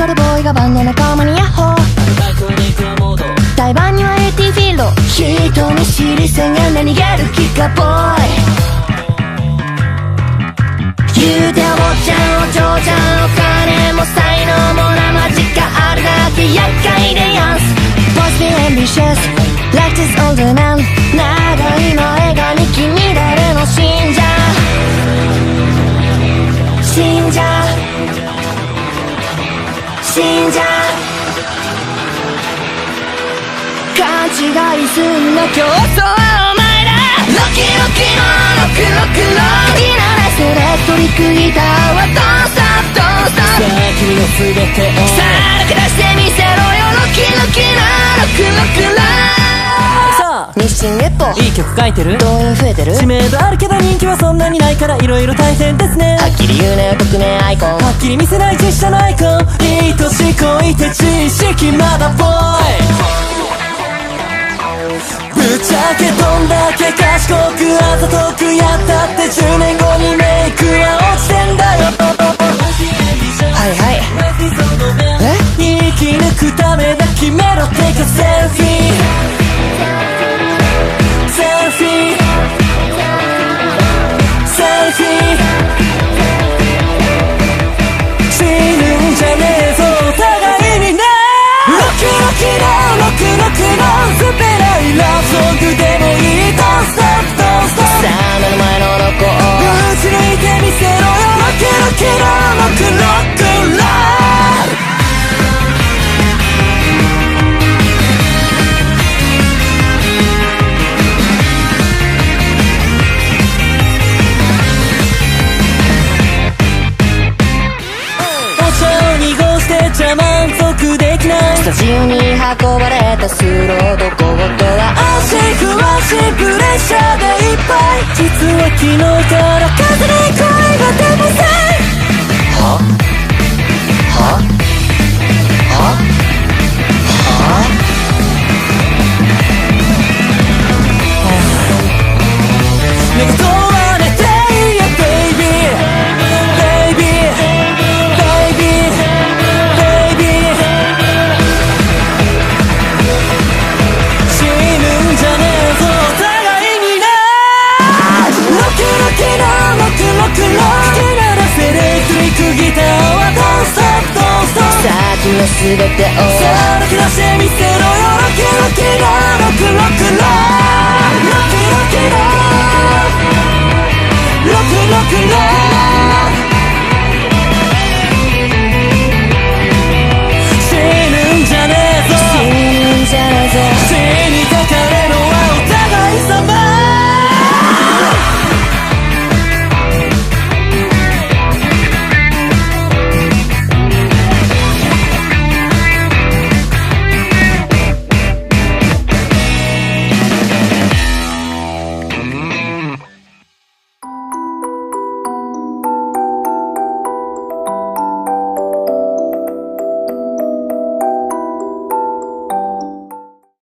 カルボーイがバンド仲間にヤッホー。台盤にはATフィールド、人見知りせんが何がる気かボーイ。言うてお坊ちゃんお嬢ちゃんお金も才能も生地があるだけ厄介でやんす。 Boys be ambitious like this older man。 長い前髪気になるの信者信者信者。勘違いすんの競争はお前だ。ロキロキのロクロクロいならセレクトリックギターはドンストップドンストップ。さあ君の全てをさあ抜け出してみせろよ。ロキロキのロクロクロ。さあ日清月歩いい曲書いてる。動員増えてる。知名度あるけど人気はそんなにないからいろいろ大変ですね。はっきり言うねよ匿名アイコン。はっきり見せない実写のアイコン。いい年こいて知識まだボーイ。ぶっちゃけどんだけ賢くあざとくやったって10年後にメイクは落ちてんだよ。はいはい。生き抜くためだ決めろってかセルフィーセルフィーセルフィー。死ぬんじゃねえぞお互いにね。ロキロキのロクロクのスペライラブソングでもいい。ドンストップドンストップ。さあ目の前のロコを打ち抜いてみせろよ。ロキロキのロクロクロ。じゃ満足できない。スタジオに運ばれたスロードコートは安心不安心プレッシャーでいっぱい。実は昨日から風に恋が出ません。はははは目が問われていやベイビーベイビーベイビーロクロクロ好きならセレクトリックギターはドンストップドンストップ。さあ君の全てをさあ抜け出してみせろよ。ロキロキのロクロクロロキロキのロクロクロ。